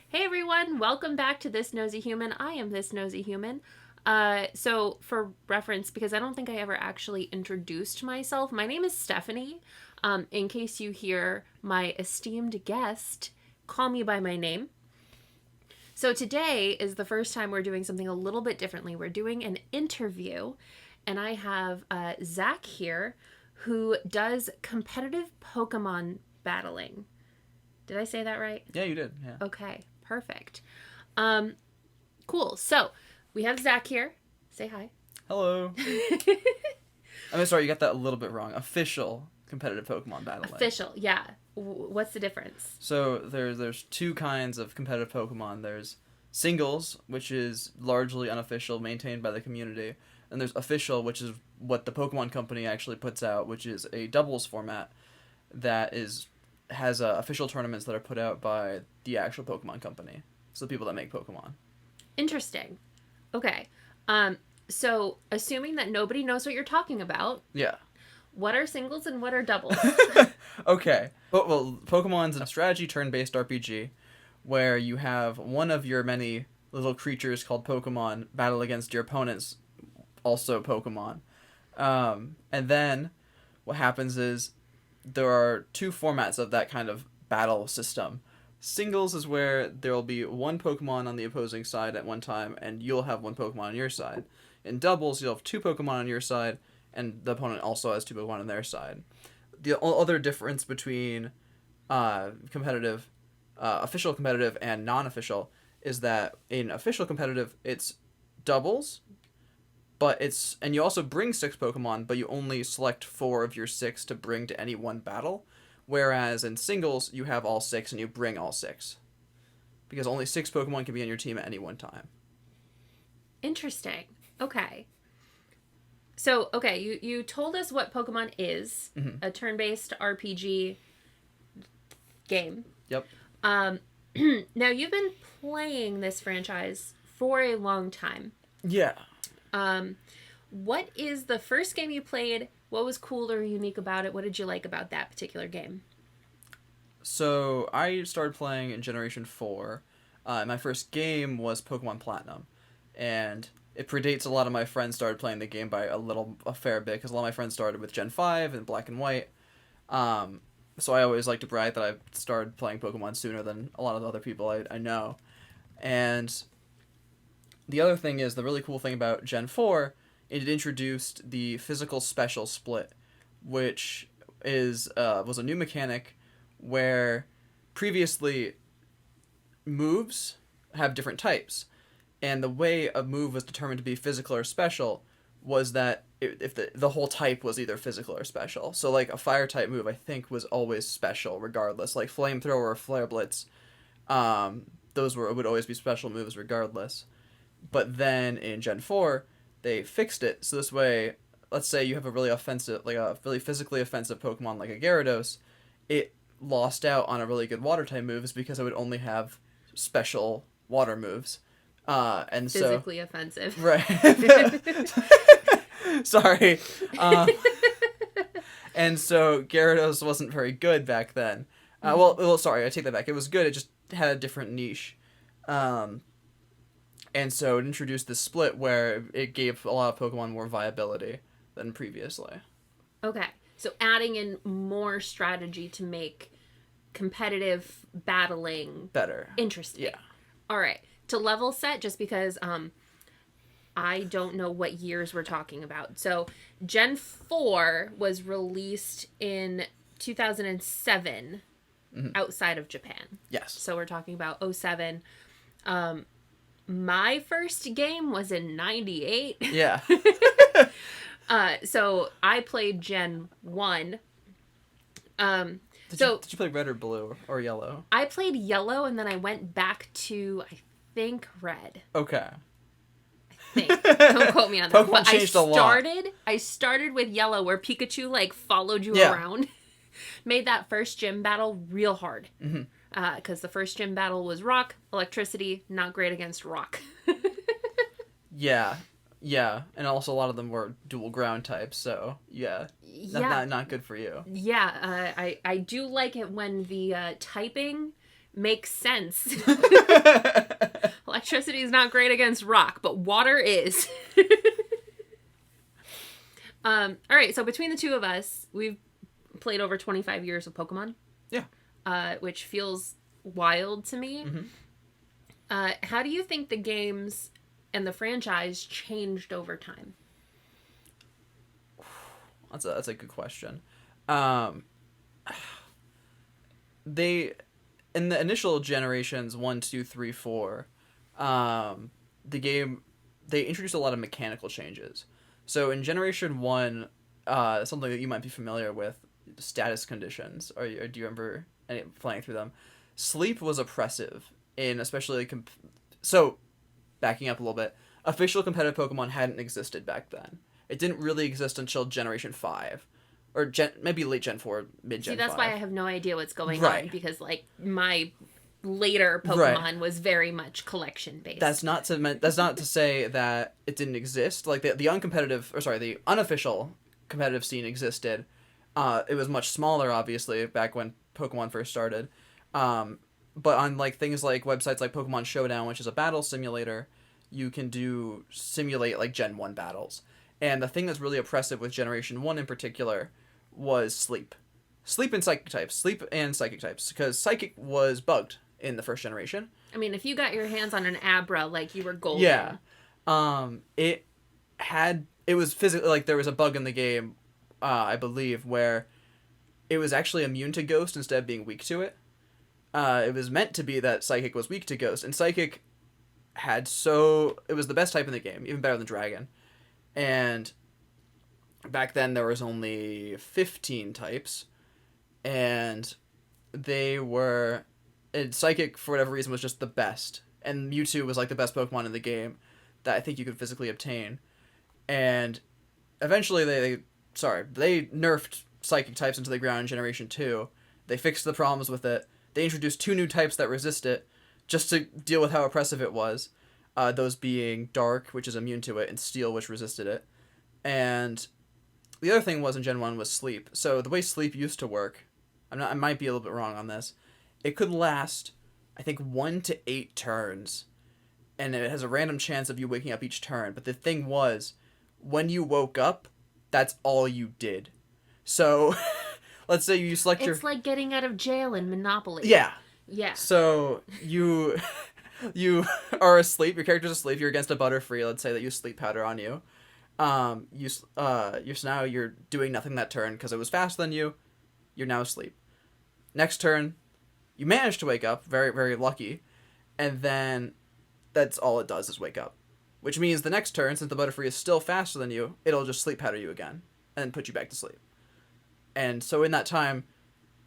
Hey everyone, welcome back to This Nosy Human. I am This Nosy Human. So for reference, because I don't think I ever actually introduced myself, my name is Stephanie. In case you hear my esteemed guest call me by my name. So today is the first time we're doing something a little bit differently. We're doing an interview, and I have Zach here, who does competitive Pokemon battling. Did I say that right? Yeah, you did. Yeah. Okay, perfect. Cool. So we have Zach here. Say hi. Hello. I'm sorry, you got that a little bit wrong. Official competitive Pokemon battling. Official, yeah. What's the difference? So there's two kinds of competitive Pokemon. There's singles, which is largely unofficial, maintained by the community, and there's official, which is what the Pokemon Company actually puts out, which is a doubles format that has official tournaments that are put out by the actual Pokemon Company. So the people that make Pokemon. Interesting. Okay. So assuming that nobody knows what you're talking about, Yeah. what are singles and what are doubles? Okay. Well, Pokemon's a strategy turn-based RPG where you have one of your many little creatures called Pokemon battle against your opponents, also Pokemon. And then what happens is there are two formats of that kind of battle system. Singles is where there will be one Pokemon on the opposing side at one time, and you'll have one Pokemon on your side. In doubles, you'll have two Pokemon on your side, and the opponent also has two Pokemon on their side. The other difference between competitive, official competitive, and non-official is that in official competitive, it's doubles, and you also bring six Pokemon, but you only select four of your six to bring to any one battle. Whereas in singles, you have all six and you bring all six. Because only six Pokemon can be on your team at any one time. Interesting. Okay. So, okay, you told us what Pokemon is, a turn-based RPG game. Yep. Now, you've been playing this franchise for a long time. Yeah. What is the first game you played? What was cool or unique about it? What did you like about that particular game? So, I started playing in Generation 4. My first game was Pokemon Platinum. And it predates a lot of my friends started playing the game by a fair bit, because a lot of my friends started with Gen 5 and Black and White. So I always like to brag that I started playing Pokemon sooner than a lot of the other people I know. And the other thing is, the really cool thing about Gen 4, it introduced the physical special split, which was a new mechanic where previously moves have different types. And the way a move was determined to be physical or special was that if the whole type was either physical or special. So like a fire type move, I think, was always special regardless. Like Flamethrower or Flare Blitz, would always be special moves regardless. But then in Gen 4, they fixed it. So this way, let's say you have a really physically offensive Pokemon like a Gyarados, it lost out on a really good water type moves because it would only have special water moves. And physically offensive. Right. Sorry. And so Gyarados wasn't very good back then. Sorry, I take that back. It was good. It just had a different niche. And so it introduced this split where it gave a lot of Pokemon more viability than previously. Okay. So adding in more strategy to make competitive battling better. Interesting. Yeah. All right. To level set, just because I don't know what years we're talking about. So Gen 4 was released in 2007 outside of Japan. Yes. So we're talking about 2007. My first game was in 98. Yeah. So I played Gen 1. Did you play red or blue or yellow? I played yellow, and then I went back to, I think, red. Okay. I think. Don't quote me on that. Pokemon changed a lot. I started with yellow, where Pikachu followed you around. Made that first gym battle real hard. Because the first gym battle was rock, electricity, not great against rock. Yeah. Yeah, and also a lot of them were dual ground types, so yeah. Not good for you. Yeah, I do like it when the typing Makes sense. Electricity is not great against rock, but water is. All right, so between the two of us, we've played over 25 years of Pokemon. Yeah. Which feels wild to me. Mm-hmm. How do you think the games and the franchise changed over time? That's a good question. They in the initial generations 1, 2, 3, 4, the game they introduced a lot of mechanical changes. So in generation 1, something that you might be familiar with, status conditions, or do you remember playing through them? Sleep was oppressive in especially so backing up a little bit, official competitive Pokemon hadn't existed back then. It didn't really exist until Generation 5. Or maybe late Gen 4, mid Gen 5. See, that's why I have no idea what's going Right. on, because, like, my later Pokemon was very much collection based. That's not to say that it didn't exist. Like, the unofficial competitive scene existed. It was much smaller, obviously, back when Pokemon first started. But on, like, things like websites like Pokemon Showdown, which is a battle simulator, you can simulate, like, Gen 1 battles. And the thing that's really oppressive with Generation 1 in particular was sleep. Sleep and psychic types. Because Psychic was bugged in the first generation. I mean, if you got your hands on an Abra, like, you were golden. Yeah. It was physically, like, there was a bug in the game, I believe, where it was actually immune to Ghost instead of being weak to it. It was meant to be that Psychic was weak to Ghost, and Psychic it was the best type in the game, even better than Dragon. And back then there was only 15 types, and Psychic, for whatever reason, was just the best. And Mewtwo was, like, the best Pokemon in the game that I think you could physically obtain. And eventually they nerfed Psychic types into the ground in Generation 2. They fixed the problems with it. They introduced 2 new types that resist it, just to deal with how oppressive it was. Those being Dark, which is immune to it, and Steel, which resisted it. And the other thing in Gen 1 was Sleep. So the way Sleep used to work, I might be a little bit wrong on this, it could last, I think, 1 to 8 turns. And it has a random chance of you waking up each turn. But the thing was, when you woke up, that's all you did. So, let's say you select It's like getting out of jail in Monopoly. Yeah. Yeah. So, you are asleep, your character's asleep, you're against a Butterfree, let's say that you sleep powder on you. Now you're doing nothing that turn because it was faster than you. You're now asleep. Next turn, you manage to wake up, very, very lucky, and then that's all it does is wake up. Which means the next turn, since the Butterfree is still faster than you, it'll just sleep powder you again, and then put you back to sleep. And so in that time,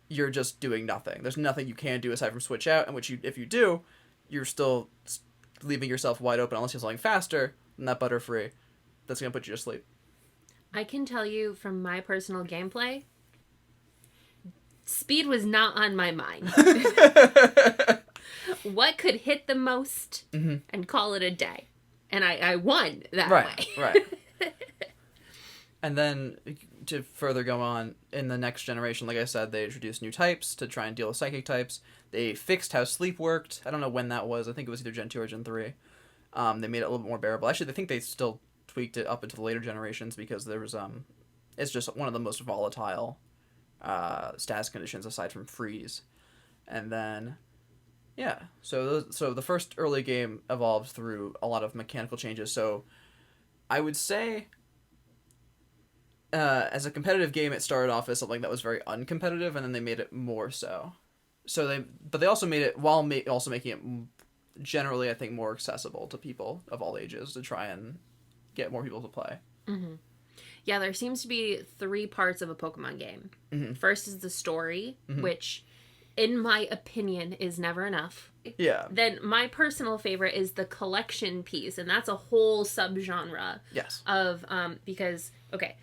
you're just doing nothing. There's nothing you can do aside from switch out, and if you do, you're still leaving yourself wide open unless you're something faster than that Butterfree that's going to put you to sleep. I can tell you from my personal gameplay, speed was not on my mind. What could hit the most and call it a day? And I won that way. Right. And then to further go on, in the next generation, like I said, they introduced new types to try and deal with Psychic types. They fixed how sleep worked. I don't know when that was. I think it was either Gen 2 or Gen 3. They made it a little bit more bearable. Actually, I think they still tweaked it up into the later generations because there was it's just one of the most volatile status conditions aside from freeze. And then so the first early game evolved through a lot of mechanical changes. So I would say as a competitive game, it started off as something that was very uncompetitive, and then they made it more so. But they also made it while also making it generally, I think, more accessible to people of all ages to try and get more people to play. Mm-hmm. Yeah, there seems to be 3 parts of a Pokemon game. Mm-hmm. First is the story, which, in my opinion, is never enough. Yeah. Then my personal favorite is the collection piece, and that's a whole subgenre. Yes. Of because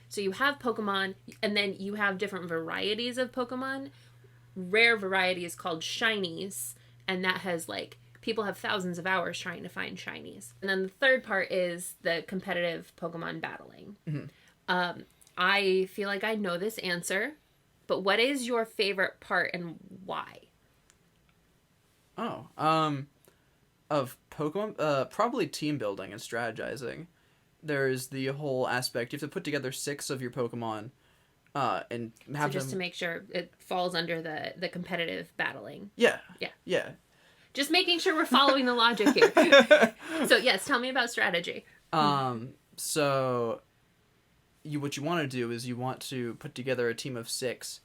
so you have Pokemon, and then you have different varieties of Pokemon. Rare variety is called shinies, and that has people have thousands of hours trying to find shinies. And then the third part is the competitive Pokemon battling. Mm-hmm. I feel like I know this answer, but what is your favorite part and why? Oh, of Pokemon, probably team building and strategizing. There's the whole aspect you have to put together 6 of your Pokemon, and So have just to them. make sure it falls under the competitive battling. Yeah, Yeah. yeah. Just making sure we're following the logic here. So yes, tell me about strategy. So what you want to do is you want to put together a team of 6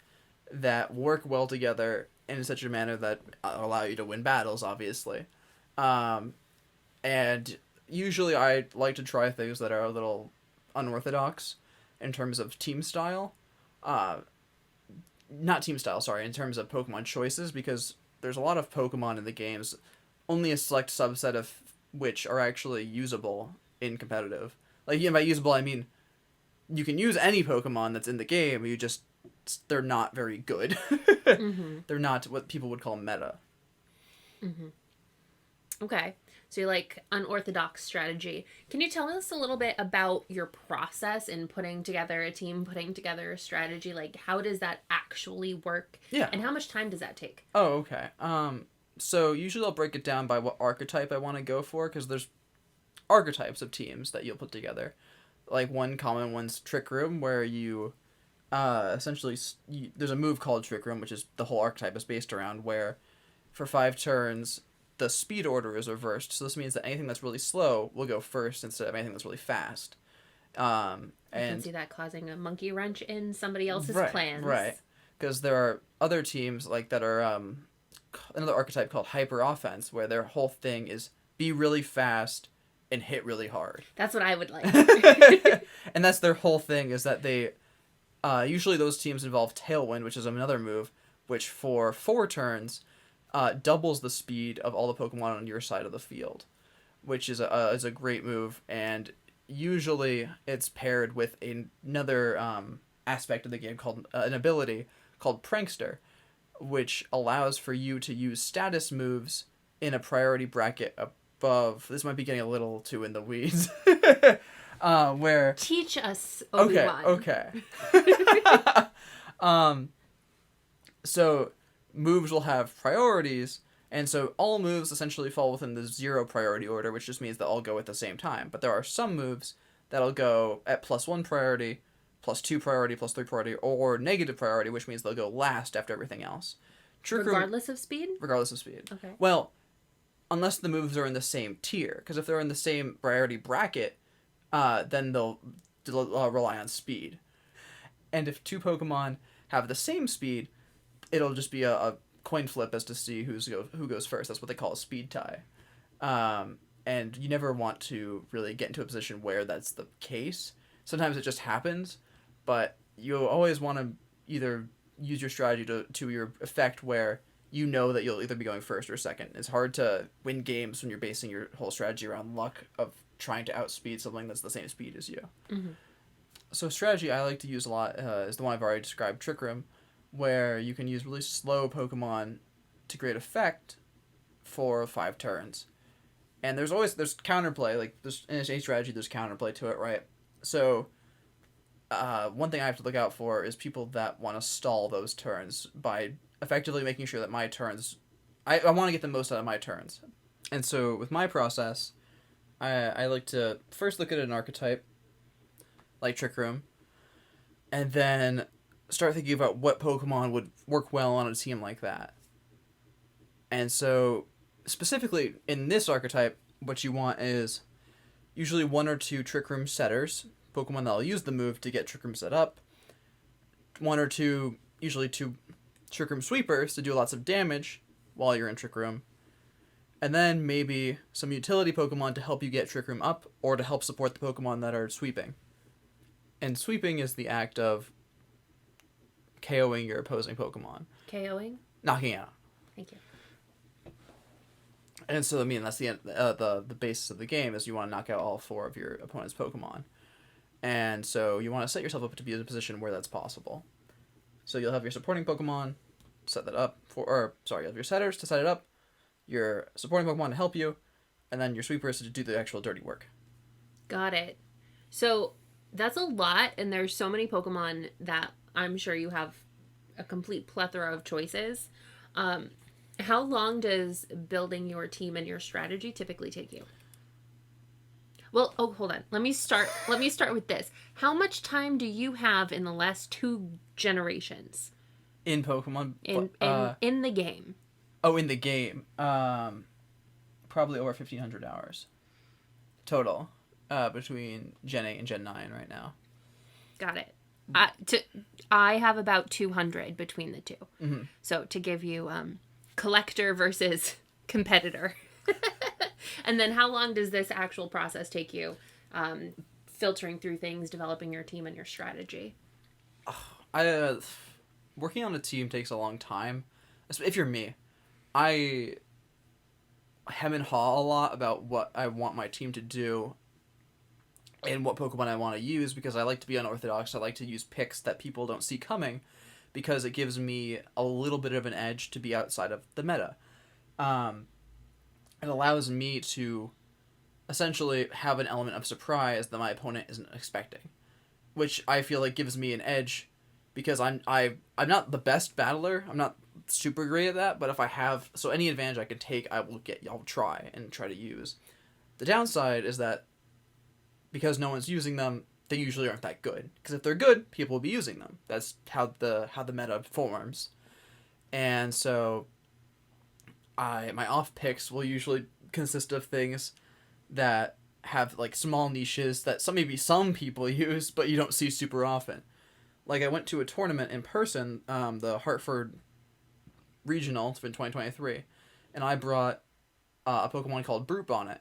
that work well together in such a manner that allow you to win battles, obviously. Um, and usually I like to try things that are a little unorthodox in terms of team style. Uh, Not team style, sorry, in terms of Pokemon choices, because there's a lot of Pokemon in the games, only a select subset of which are actually usable in competitive. Like, yeah, by usable, I mean you can use any Pokemon that's in the game, they're not very good. Mm-hmm. They're not what people would call meta. Mm-hmm. Okay. So you like unorthodox strategy. Can you tell us a little bit about your process in putting together a team, putting together a strategy? Like, how does that actually work? Yeah. And how much time does that take? Oh, okay. So usually I'll break it down by what archetype I want to go for, because there's archetypes of teams that you'll put together. Like, one common one's Trick Room, where you essentially there's a move called Trick Room, which is the whole archetype is based around, where for 5 turns the speed order is reversed. So this means that anything that's really slow will go first instead of anything that's really fast. I can And see that causing a monkey wrench in somebody else's right, right, plans. because there are other teams like that are another archetype called Hyper Offense, where their whole thing is be really fast and hit really hard. That's what I would like. And that's their whole thing, is that they usually those teams involve Tailwind, which is another move, which for 4 turns doubles the speed of all the Pokemon on your side of the field, which is a great move. And usually it's paired with another aspect of the game called an ability called Prankster, which allows for you to use status moves in a priority bracket above. This might be getting a little too in the weeds. Where Teach us, okay, Obi-Wan. okay. um, so moves will have priorities, and so all moves essentially fall within the 0 priority order, which just means they'll all go at the same time. But there are some moves that'll go at +1 priority, +2 priority, +3 priority, or negative priority, which means they'll go last after everything else. Trick Room, Regardless of speed? regardless of speed. Okay. Well, unless the moves are in the same tier, because if they're in the same priority bracket, then they'll rely on speed. And if 2 Pokemon have the same speed, it'll just be a coin flip as to see who goes first. That's what they call a speed tie. And you never want to really get into a position where that's the case. Sometimes it just happens, but you always want to either use your strategy to your effect, where you know that you'll either be going first or second. It's hard to win games when you're basing your whole strategy around luck of trying to outspeed something that's the same speed as you. Mm-hmm. So strategy I like to use a lot is the one I've already described, Trick Room, where you can use really slow Pokemon to great effect for 5 turns. And there's counterplay, like in a strategy there's counterplay to it, right? So one thing I have to look out for is people that want to stall those turns by effectively making sure that my turns, I want to get the most out of my turns. And so with my process, I like to first look at an archetype, like Trick Room, and then start thinking about what Pokemon would work well on a team like that. And so, specifically in this archetype, what you want is usually 1 or 2 Trick Room setters, Pokemon that'll use the move to get Trick Room set up, 1 or 2, usually 2 Trick Room sweepers to do lots of damage while you're in Trick Room, and then maybe some utility Pokemon to help you get Trick Room up, or to help support the Pokemon that are sweeping. And sweeping is the act of KOing your opposing Pokemon. KOing? Knocking out. Thank you. And so, I mean, that's the basis of the game, is you want to knock out all 4 of your opponent's Pokemon. And so you want to set yourself up to be in a position where that's possible. So you'll have your supporting Pokemon set that up you have your setters to set it up, your supporting Pokemon to help you, and then your sweepers to do the actual dirty work. Got it. So that's a lot, and there's so many Pokemon that I'm sure you have a complete plethora of choices. And How long does building your team and your strategy typically take you? Well, oh, hold on. Let me start with this. How much time do you have in the last two generations In Pokemon, in the game? oh, in the game, probably over 1,500 hours total, between Gen 8 and Gen 9 right now. Got it. I have about 200 between the two. Mm-hmm. So to give you collector versus competitor. And then how long does this actual process take you, filtering through things, developing your team and your strategy? Working on a team takes a long time. If you're me, I hem and haw a lot about what I want my team to do and what Pokemon I want to use, because I like to be unorthodox. I like to use picks that people don't see coming, because it gives me a little bit of an edge to be outside of the meta. It allows me to essentially have an element of surprise that my opponent isn't expecting, which I feel like gives me an edge, because I'm not the best battler. I'm not super great at that, but if I have any advantage I can take, I'll try to use. The downside is that because no one's using them, they usually aren't that good. Because if they're good, people will be using them. That's how the meta forms. And so my off picks will usually consist of things that have like small niches that maybe some people use, but you don't see super often. Like I went to a tournament in person, the Hartford Regional in 2023, and I brought a Pokemon called Brute Bonnet,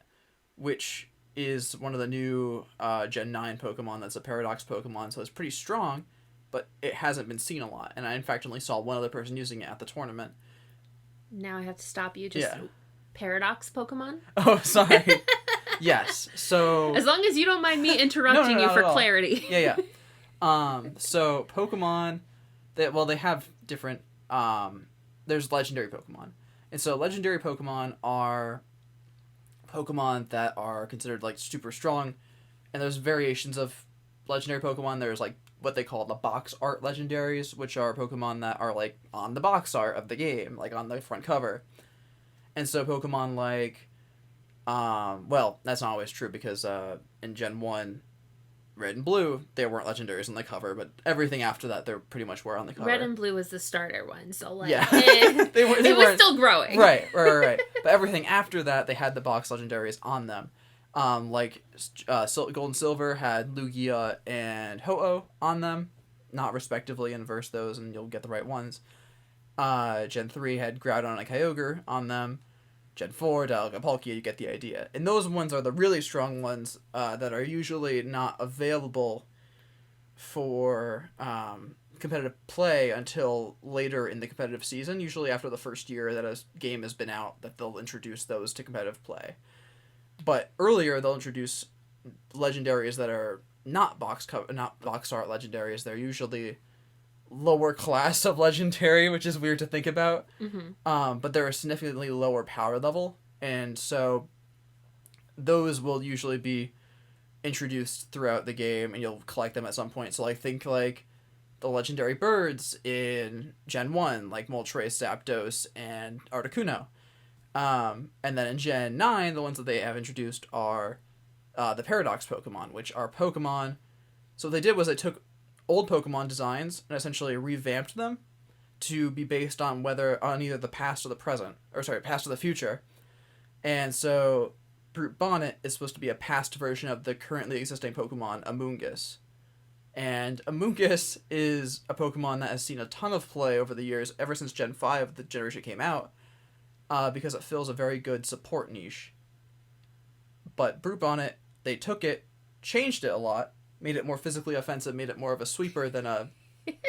which is one of the new Gen 9 Pokemon that's a Paradox Pokemon, so it's pretty strong, but it hasn't been seen a lot. And I, in fact, only saw one other person using it at the tournament. Now I have to stop you. Just Yeah. Paradox Pokemon? Oh, sorry. Yes, so... As long as you don't mind me interrupting No, you not for at all. clarity. Yeah. So Pokemon, they have different, there's legendary Pokemon. And so legendary Pokemon are Pokemon that are considered like super strong, and there's variations of legendary Pokemon. There's like what they call the box art legendaries, which are Pokemon that are like on the box art of the game, like on the front cover. And so Pokemon like, well, that's not always true, because in Gen 1, Red and Blue, they weren't legendaries on the cover, but everything after that, they pretty much were on the cover. Red and Blue was the starter one, so like, yeah, they it was still growing. Right. But everything after that, they had the box legendaries on them. Gold and Silver had Lugia and Ho-Oh on them, not respectively. Inverse those, and you'll get the right ones. Gen 3 had Groudon and Kyogre on them. Gen 4, Dialga, Palkia, you get the idea. And those ones are the really strong ones that are usually not available for competitive play until later in the competitive season, usually after the first year that a game has been out, that they'll introduce those to competitive play. But earlier, they'll introduce legendaries that are not box art legendaries. They're usually lower class of legendary, which is weird to think about. Mm-hmm. But they're a significantly lower power level, and so those will usually be introduced throughout the game, and you'll collect them at some point. So think like the legendary birds in Gen 1, like Moltres, Zapdos, and Articuno. And then in Gen 9, the ones that they have introduced are the Paradox Pokemon, which are Pokemon. So what they did was they took old Pokemon designs and essentially revamped them to be based on either the past or the present, past or the future. And so Brute Bonnet is supposed to be a past version of the currently existing Pokemon Amoonguss. And Amoonguss is a Pokemon that has seen a ton of play over the years, ever since Gen 5, the generation came out, because it fills a very good support niche. But Brute Bonnet, they took it, changed it a lot, made it more physically offensive, made it more of a sweeper than a...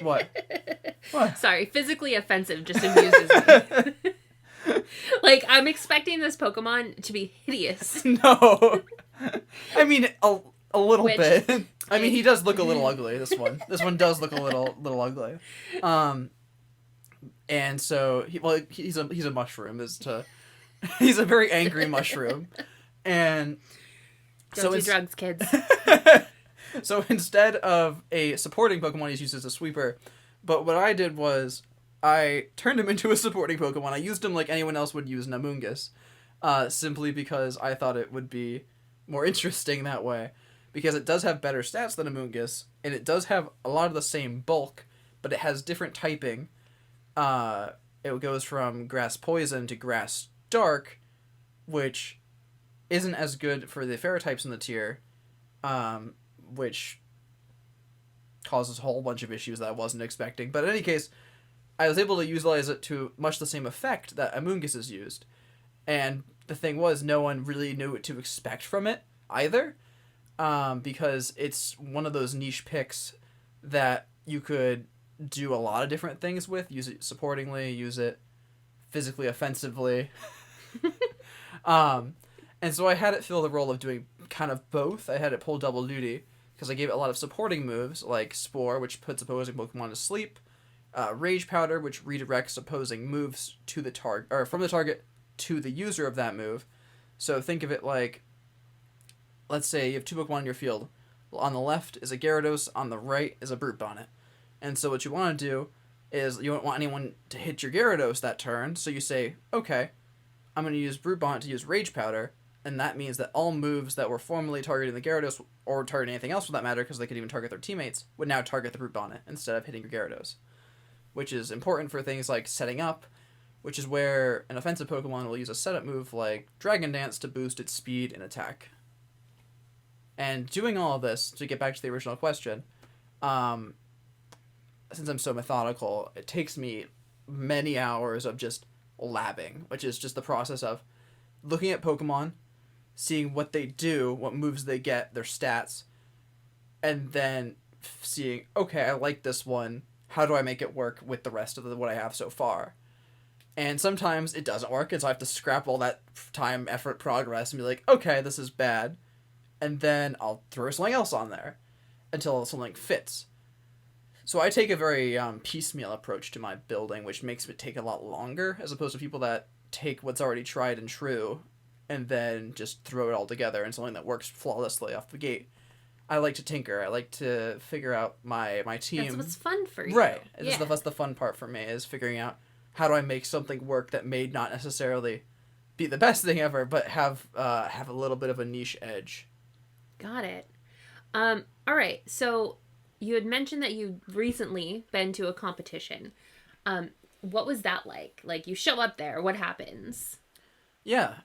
What? What? Sorry, physically offensive just amuses me. Like, I'm expecting this Pokemon to be hideous. No. I mean, a little bit. I mean, he does look a little ugly, this one. This one does look a little ugly. And so, he's a mushroom, he's a very angry mushroom. And... Don't do drugs, kids. So instead of a supporting Pokemon, he's used as a sweeper. But what I did was I turned him into a supporting Pokemon. I used him like anyone else would use an Amoonguss, simply because I thought it would be more interesting that way. Because it does have better stats than Amoonguss, and it does have a lot of the same bulk, but it has different typing. Uh, it goes from Grass Poison to Grass Dark, which isn't as good for the fairy types in the tier, which causes a whole bunch of issues that I wasn't expecting. But in any case, I was able to utilize it to much the same effect that Amoonguss is used. And the thing was, no one really knew what to expect from it either, because it's one of those niche picks that you could do a lot of different things with. Use it supportingly, use it physically offensively. um, and so I had it fill the role of doing kind of both. I had it pull double duty because I gave it a lot of supporting moves like Spore, which puts opposing Pokemon to sleep, Rage Powder, which redirects opposing moves to the target or from the target to the user of that move. So think of it like, let's say you have two Pokemon in your field. Well, on the left is a Gyarados, on the right is a Brute Bonnet. And so what you want to do is you don't want anyone to hit your Gyarados that turn, so you say, okay, I'm going to use Brute Bonnet to use Rage Powder, and that means that all moves that were formerly targeting the Gyarados, or targeting anything else for that matter, because they could even target their teammates, would now target the Brute Bonnet instead of hitting your Gyarados. Which is important for things like setting up, which is where an offensive Pokemon will use a setup move like Dragon Dance to boost its speed and attack. And doing all of this, to get back to the original question, since I'm so methodical, it takes me many hours of just labbing, which is just the process of looking at Pokemon, seeing what they do, what moves they get, their stats, and then seeing, okay, I like this one, how do I make it work with the rest of what I have so far? And sometimes it doesn't work, and so I have to scrap all that time, effort, progress, and be like, okay, this is bad. And then I'll throw something else on there until something fits. So I take a very piecemeal approach to my building, which makes it take a lot longer, as opposed to people that take what's already tried and true and then just throw it all together in something that works flawlessly off the gate. I like to tinker. I like to figure out my team. That's what's fun for you. Right. Yeah. That's the fun part for me, is figuring out how do I make something work that may not necessarily be the best thing ever, but have a little bit of a niche edge. Got it. All right. So you had mentioned that you'd recently been to a competition. What was that like? Like, you show up there, what happens? Yeah.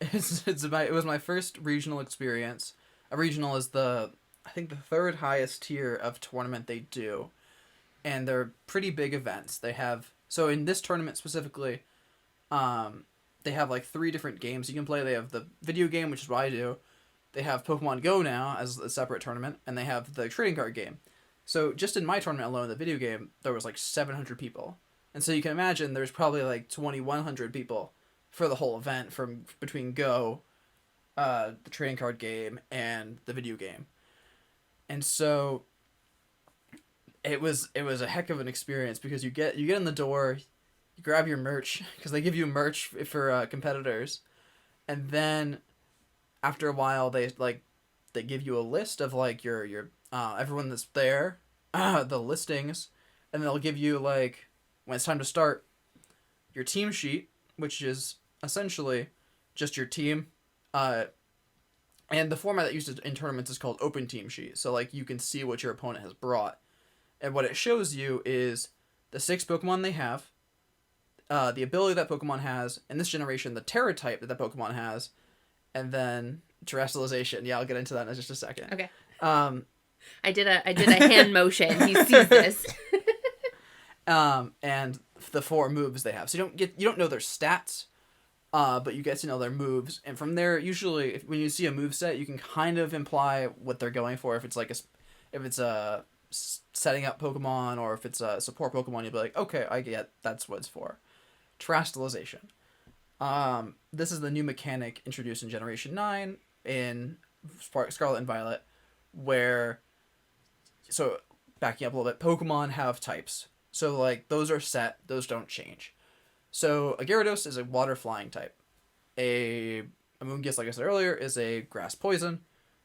It was my first regional experience. A regional is I think the third highest tier of tournament they do, and they're pretty big events. So in this tournament specifically, they have like 3 different games you can play. They have the video game, which is what I do. They have Pokemon Go now as a separate tournament, and they have the trading card game. So just in my tournament alone, the video game, there was like 700 people. And so you can imagine there's probably like 2,100 people for the whole event from between Go, the trading card game, and the video game. And so it was a heck of an experience, because you get in the door, you grab your merch, because they give you merch for competitors, and then after a while they give you a list of like your everyone that's there, the listings, and they'll give you, like, when it's time to start, your team sheet, which is essentially just your team, and the format that used in tournaments is called open team sheet. So like you can see what your opponent has brought, and what it shows you is the 6 Pokemon they have, the ability that Pokemon has in this generation, the Terra type that Pokemon has, and then terrestrialization. Yeah, I'll get into that in just a second. Okay. I did a hand motion. He sees this. And the 4 moves they have. So you don't know their stats, but you get to know their moves, and from there, usually, when you see a move set, you can kind of imply what they're going for. If it's a setting up Pokemon, or if it's a support Pokemon, you'll be like, okay, I get that's what it's for. Terrestrialization. This is the new mechanic introduced in Generation 9 in Scarlet and Violet, where, so backing up a little bit, Pokemon have types. So like those are set, those don't change. So a Gyarados is a water flying type. A Amoonguss, like I said earlier, is a grass poison.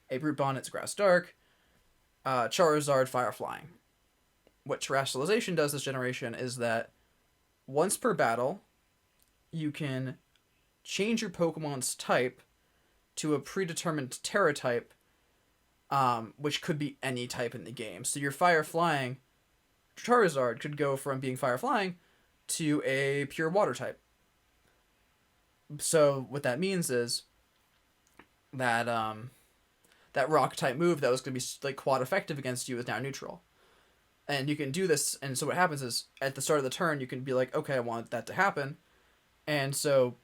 A Brute Bonnet's grass dark. Charizard fire flying. What terrestrialization does this generation is that once per battle, you can change your Pokemon's type to a predetermined Terra type, which could be any type in the game. So your Fire Flying Charizard could go from being Fire Flying to a pure Water type. So what that means is that that Rock type move that was going to be like quad effective against you is now neutral. And you can do this, and so what happens is at the start of the turn you can be like, okay, I want that to happen, and so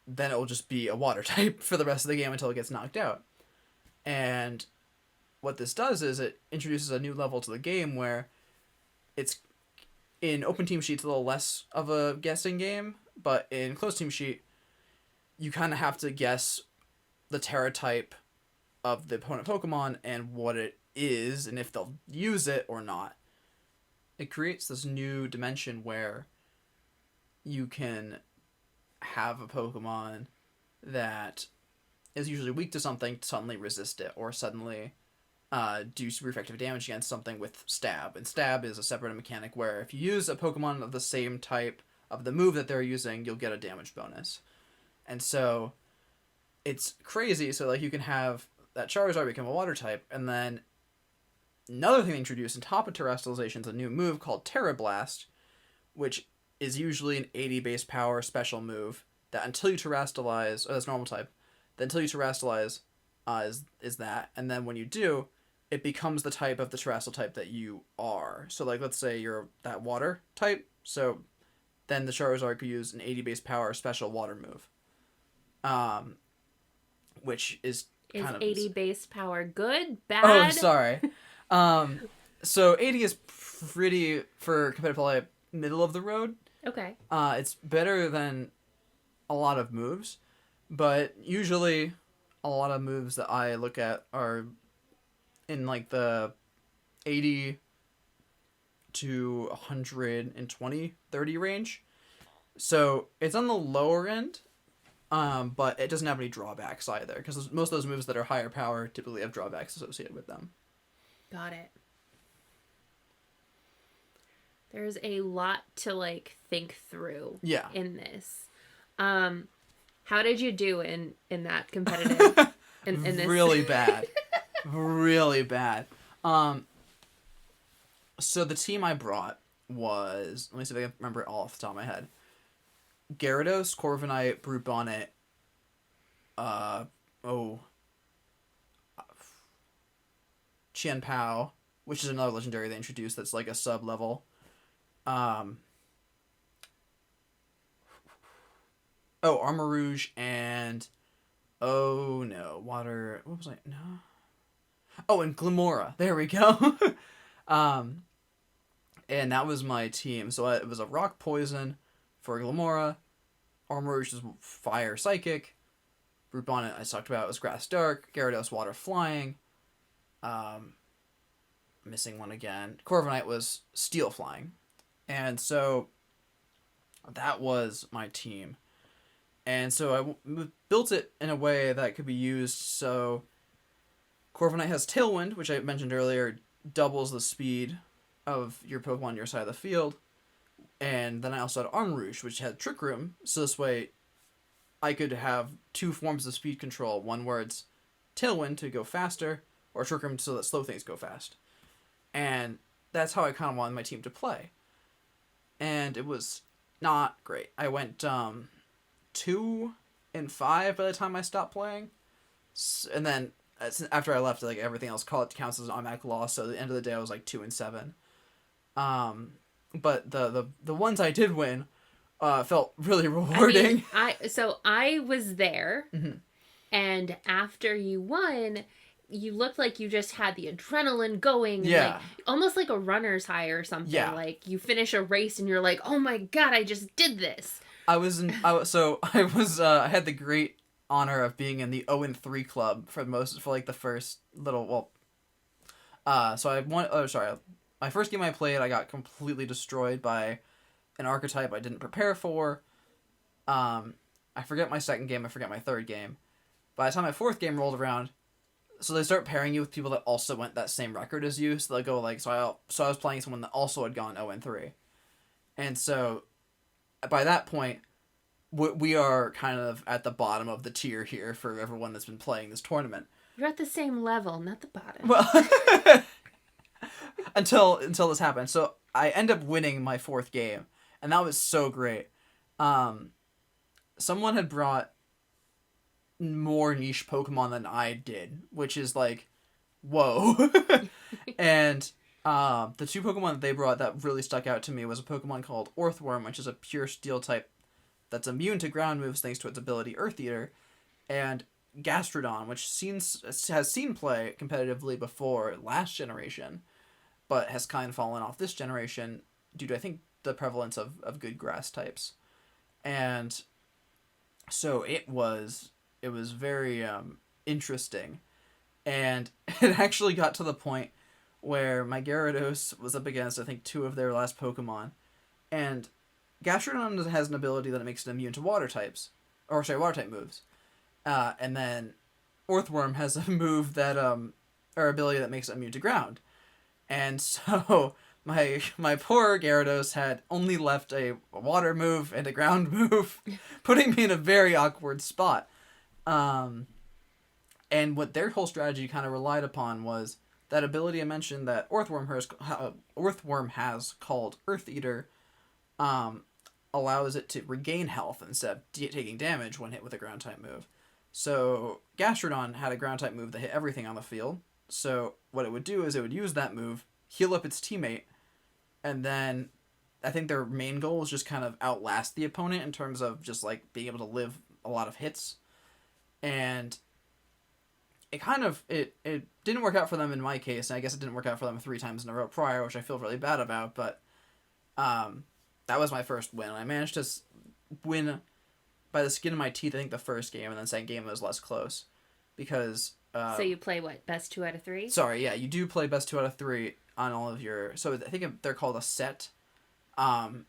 then it will just be a Water type for the rest of the game until it gets knocked out. And what this does is it introduces a new level to the game where it's in open team sheets a little less of a guessing game, but in closed team sheet you kind of have to guess the Terra type of the opponent Pokemon and what it is and if they'll use it or not. It creates this new dimension where you can have a Pokemon that is usually weak to something suddenly resist it, or suddenly do super effective damage against something with Stab. And Stab is a separate mechanic where if you use a Pokemon of the same type of the move that they're using, you'll get a damage bonus. And so it's crazy. So like you can have that Charizard become a Water type, and then another thing they introduced on top of Terrestrialization is a new move called Terra Blast, which is usually an 80 base power special move that until you Terrestrialize, or that's normal type, that until you Terrestrialize is that, and then when you do, it becomes the type of the Terrestrial type that you are. So like let's say you're that Water type, so then the Charizard could use an 80 base power special Water move. Which is kind of 80 base power good, bad? Oh, sorry. So 80 is pretty, for competitive play, middle of the road. Okay. It's better than a lot of moves, but usually a lot of moves that I look at are in like the 80 to 120, 30 range. So it's on the lower end, but it doesn't have any drawbacks either, because most of those moves that are higher power typically have drawbacks associated with them. Got it. There's a lot to like think through in this. How did you do in that competitive in this? Really bad. Really bad. So the team I brought was, let me see if I can remember it all off the top of my head. Gyarados, Corviknight, Brute Bonnet, Qianpao, which is another legendary they introduced that's like a sub level. Armor Rouge and Water. What was I? No. Oh, and Glimora. There we go. And that was my team. So it was a Rock Poison for Glimora. Armor Rouge is Fire Psychic. Brute Bonnet I talked about was Grass Dark. Gyarados Water Flying. Missing one again. Corviknight was Steel Flying. And so that was my team. And so I built it in a way that could be used. So Corviknight has Tailwind, which I mentioned earlier, doubles the speed of your Pokemon on your side of the field. And then I also had Armor Rouge, which had Trick Room. So this way I could have two forms of speed control. One where it's Tailwind to go faster, or Trick Room so that slow things go fast. And that's how I kind of wanted my team to play. And it was not great. I went 2-5 by the time I stopped playing. And then after I left, like everything else counts as an automatic loss. So at the end of the day, I was like 2-7. But the ones I did win felt really rewarding. I was there, mm-hmm. and after you won, you looked like you just had the adrenaline going. And Yeah. like, almost like a runner's high or something. Yeah. Like you finish a race and you're like, oh my God, I just did this. I had the great honor of being in the 0-3 club for the first little, so I won, my first game I played, I got completely destroyed by an archetype I didn't prepare for. I forget my second game, I forget my third game. By the time my fourth game rolled around, so they start pairing you with people that also went that same record as you, so they'll go like, so I was playing someone that also had gone 0-3. And so by that point, we are kind of at the bottom of the tier here for everyone that's been playing this tournament. You're at the same level, not the bottom. Well, until this happened. So I end up winning my fourth game, and that was so great. Um, Someone had brought more niche Pokemon than I did, which is like, whoa. And the two Pokemon that they brought that really stuck out to me was a Pokemon called Orthworm, which is a pure Steel type that's immune to ground moves thanks to its ability Earth Eater, and Gastrodon, which has seen play competitively before last generation, but has kind of fallen off this generation due to, I think, the prevalence of good grass types. And so it was very interesting, and it actually got to the point where my Gyarados was up against, I think, two of their last Pokemon, and Gastrodon has an ability that makes it immune to water types, or sorry, water type moves, and then Orthworm has a move that or ability that makes it immune to ground, and so my poor Gyarados had only left a water move and a ground move, putting me in a very awkward spot. And what their whole strategy kind of relied upon was that ability I mentioned that Orthworm has called Earth Eater, allows it to regain health instead of taking damage when hit with a ground type move. So Gastrodon had a ground type move that hit everything on the field. So what it would do is it would use that move, heal up its teammate, and then I think their main goal is just kind of outlast the opponent in terms of just like being able to live a lot of hits. And it kind of it didn't work out for them in my case, and I guess it didn't work out for them 3 times in a row prior, which I feel really bad about, but that was my first win. I managed to win by the skin of my teeth, I think, the first game, and then second game was less close. Because... so you play, what, best 2 out of 3? Sorry, yeah, you do play best 2 out of 3 on all of your... So I think they're called a set. And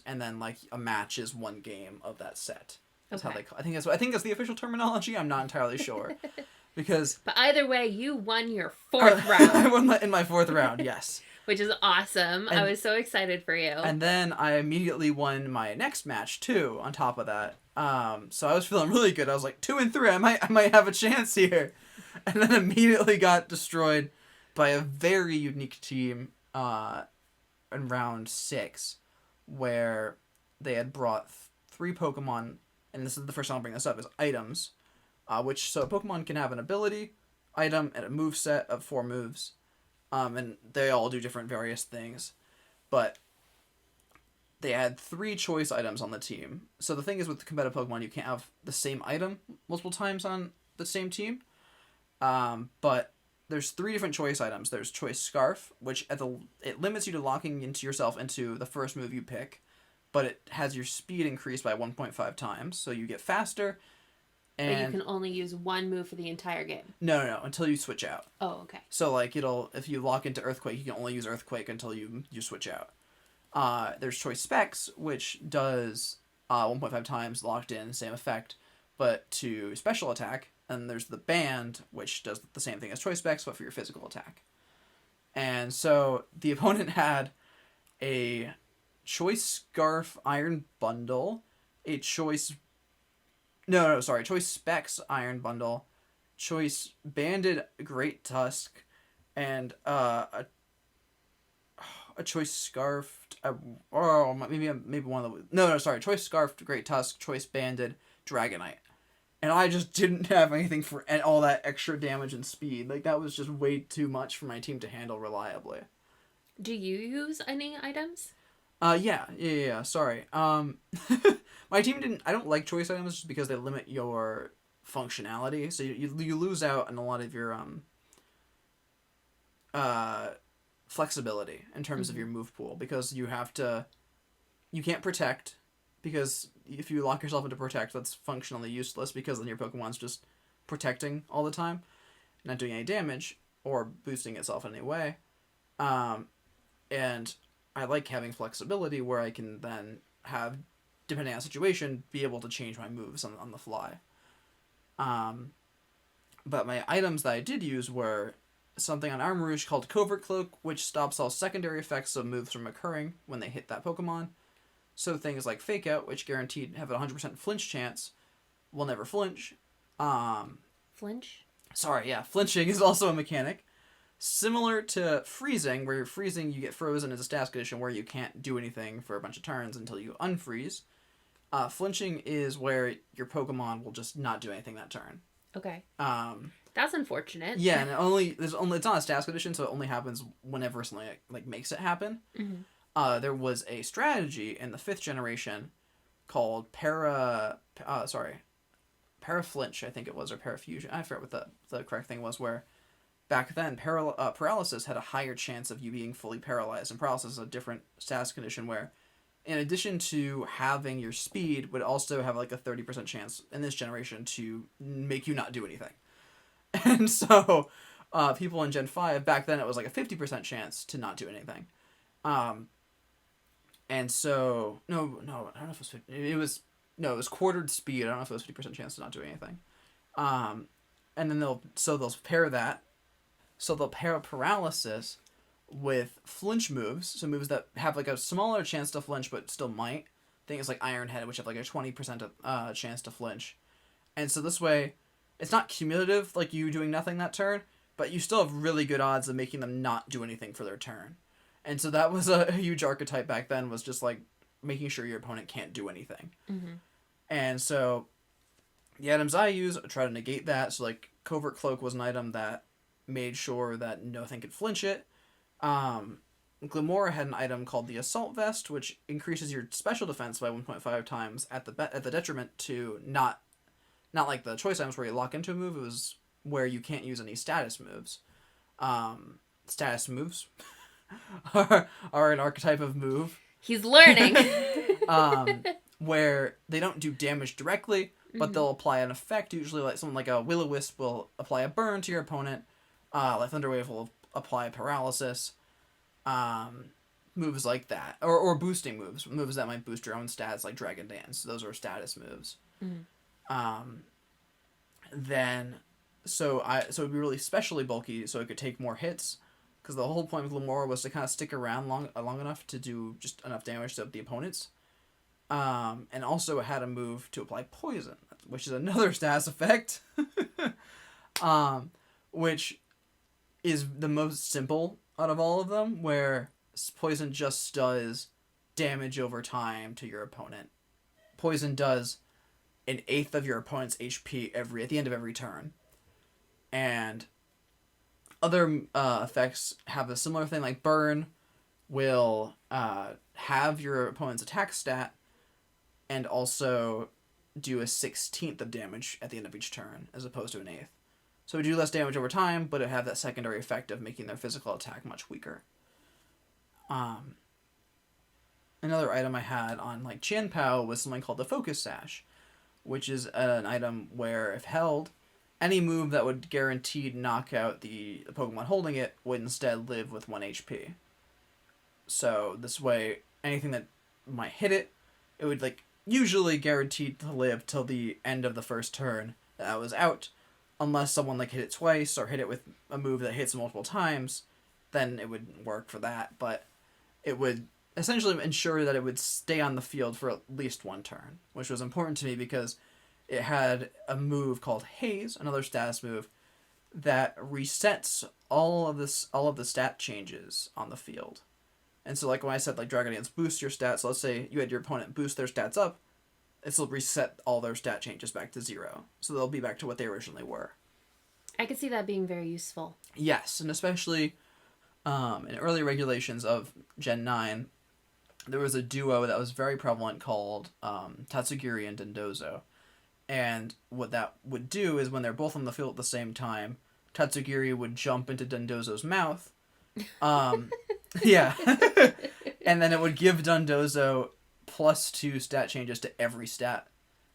then, like, a match is one game of that set. That's how they call it. I think that's the official terminology. I'm not entirely sure. Because... But either way, you won your 4th round. I won in my 4th round, yes. Which is awesome. I was so excited for you. And then I immediately won my next match, too, on top of that. So I was feeling really good. I was like, 2 and 3, I might have a chance here. And then immediately got destroyed by a very unique team in round 6, where they had brought 3 Pokemon, and this is the first time I'll bring this up, is items, so a Pokemon can have an ability, item, and a move set of 4 moves. And they all do different various things. But they had 3 choice items on the team. So the thing is, with competitive Pokemon, you can't have the same item multiple times on the same team. But there's 3 different choice items. There's Choice Scarf, which it limits you to locking into yourself into the first move you pick, but it has your speed increased by 1.5 times, so you get faster. And but you can only use 1 move for the entire game. No, until you switch out. Oh, okay. So, like, if you lock into Earthquake, you can only use Earthquake until you switch out. There's Choice Specs, which does 1.5 times locked in, same effect, but to special attack. And there's the Band, which does the same thing as Choice Specs, but for your physical attack. And so the opponent had a Choice Scarf Iron Bundle, a Choice Specs Iron Bundle, Choice Banded Great Tusk, and a Choice Scarfed... maybe one of the... Choice Scarfed Great Tusk, Choice Banded Dragonite. And I just didn't have anything for all that extra damage and speed. Like, that was just way too much for my team to handle reliably. Do you use any items? Yeah, sorry. My team didn't... I don't like choice items just because they limit your functionality. So you lose out on a lot of your, flexibility in terms of your move pool. Because you can't protect, because if you lock yourself into protect, that's functionally useless, because then your Pokemon's just protecting all the time, not doing any damage, or boosting itself in any way. And I like having flexibility where I can then have, depending on the situation, be able to change my moves on the fly. But my items that I did use were something on Armarouge called Covert Cloak, which stops all secondary effects of moves from occurring when they hit that Pokemon. So things like Fake Out, which guaranteed have a 100% flinch chance, will never flinch. Flinch? Sorry, yeah, flinching is also a mechanic. Similar to freezing, where you're freezing, you get frozen as a status condition where you can't do anything for a bunch of turns until you unfreeze. Flinching is where your Pokemon will just not do anything that turn. Okay. Um, That's unfortunate. yeah, and it's not a status condition, so it only happens whenever something like makes it happen. Mm-hmm. There was a strategy in the 5th generation called Paraflinch, I think it was, or Parafusion. I forget what the correct thing was, where back then paralysis had a higher chance of you being fully paralyzed, and paralysis is a different status condition where, in addition to having your speed, would also have like a 30% chance in this generation to make you not do anything. And so, people in Gen 5, back then it was like a 50% chance to not do anything. And so, no, I don't know if it was 50, it was quartered speed. I don't know if it was 50% chance to not do anything. And then they'll pair that. So they'll pair paralysis with flinch moves. So moves that have like a smaller chance to flinch, but still might. Things like Iron Head, which have like a 20% chance to flinch. And so this way, it's not cumulative, like you doing nothing that turn, but you still have really good odds of making them not do anything for their turn. And so that was a huge archetype back then, was just like making sure your opponent can't do anything. Mm-hmm. And so the items I use try to negate that. So like Covert Cloak was an item that made sure that nothing could flinch it. Glimora had an item called the Assault Vest, which increases your special defense by 1.5 times at the detriment to not like the choice items where you lock into a move. It was where you can't use any status moves. Status moves are an archetype of move. He's learning. Where they don't do damage directly, but they'll apply an effect. Usually, like someone like a Will-O-Wisp will apply a burn to your opponent. Like Thunderwave will apply paralysis. Moves like that, or boosting moves that might boost your own stats, like Dragon Dance. Those are status moves. Then, so it'd be really specially bulky, so it could take more hits. Because the whole point of Glimora was to kind of stick around long enough to do just enough damage to the opponents. And also it had a move to apply poison, which is another status effect. Which is the most simple out of all of them, where poison just does damage over time to your opponent. Poison does 1/8 of your opponent's HP at the end of every turn. And other effects have a similar thing, like Burn will have your opponent's attack stat and also do a 1/16 of damage at the end of each turn, as opposed to 1/8. So it would do less damage over time, but it have that secondary effect of making their physical attack much weaker. Another item I had on like Chien-Pao was something called the Focus Sash, which is an item where, if held, any move that would guaranteed knock out the Pokemon holding it would instead live with 1 HP. So this way, anything that might hit it, it would like usually guaranteed to live till the end of the first turn that was out, unless someone like hit it twice or hit it with a move that hits multiple times, then it would work for that. But it would essentially ensure that it would stay on the field for at least one turn, which was important to me because it had a move called Haze, another status move, that resets all of the stat changes on the field. And so like when I said like Dragon Dance boosts your stats, so let's say you had your opponent boost their stats up, it'll reset all their stat changes back to 0. So they'll be back to what they originally were. I could see that being very useful. Yes, and especially in early regulations of Gen 9, there was a duo that was very prevalent called Tatsugiri and Dondozo. And what that would do is when they're both on the field at the same time, Tatsugiri would jump into Dondozo's mouth. Yeah. And then it would give Dondozo +2 stat changes to every stat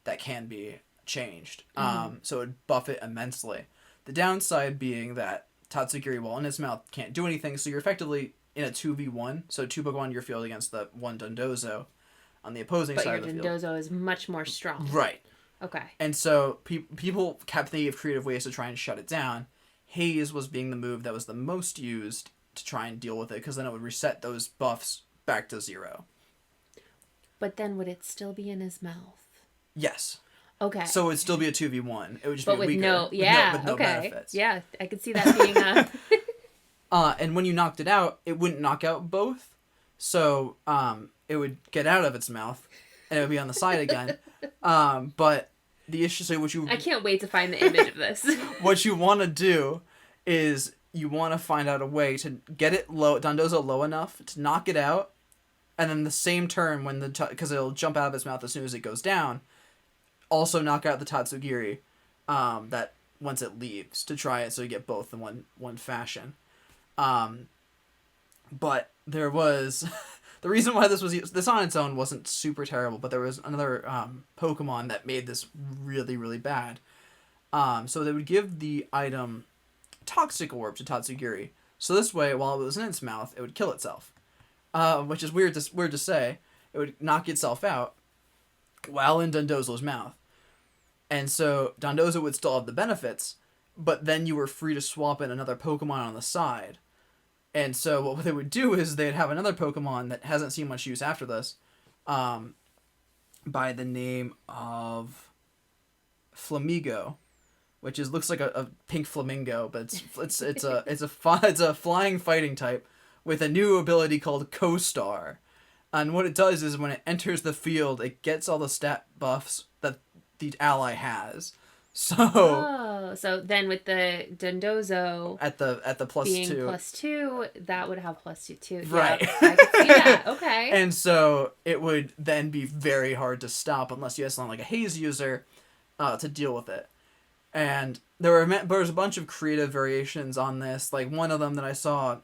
that can be changed. So it would buff it immensely. The downside being that Tatsugiri, while in its mouth, can't do anything, so you're effectively in a 2v1, so 2 Pokemon in your field against the 1 Dondozo on the opposing side of the field. But your Dondozo is much more strong. Right. Okay. And so people kept thinking of creative ways to try and shut it down. Haze was being the move that was the most used to try and deal with it, because then it would reset those buffs back to 0. But then would it still be in his mouth? Yes. Okay. So it'd still be a 2v1. It would just But be with weaker. no, yeah, With no okay. benefits. Yeah, I could see that being a... And when you knocked it out, it wouldn't knock out both. So it would get out of its mouth, and it would be on the side again. But the issue, so what you... I can't wait to find the image of this. What you want to do is you want to find out a way to get it low, Dondozo low enough to knock it out, and then the same turn when because it'll jump out of its mouth as soon as it goes down, also knock out the Tatsugiri, that once it leaves, to try it so you get both in one fashion. But there was the reason why this on its own wasn't super terrible, but there was another Pokemon that made this really, really bad. So they would give the item Toxic Orb to Tatsugiri. So this way, while it was in its mouth, it would kill itself. Which is weird to say. It would knock itself out while in Dondozo's mouth. And so Dondozo would still have the benefits, but then you were free to swap in another Pokemon on the side. And so what they would do is they'd have another Pokemon that hasn't seen much use after this, by the name of Flamigo, which looks like a pink flamingo, but it's a flying fighting type with a new ability called Co-Star. And what it does is when it enters the field, it gets all the stat buffs that the ally has. So then with the Dondozo at the being +2, +2, that would have +2 too. Right. Yeah, I could see that. Okay. And so it would then be very hard to stop unless you had something like a Haze user to deal with it. And there was a bunch of creative variations on this. Like one of them that I saw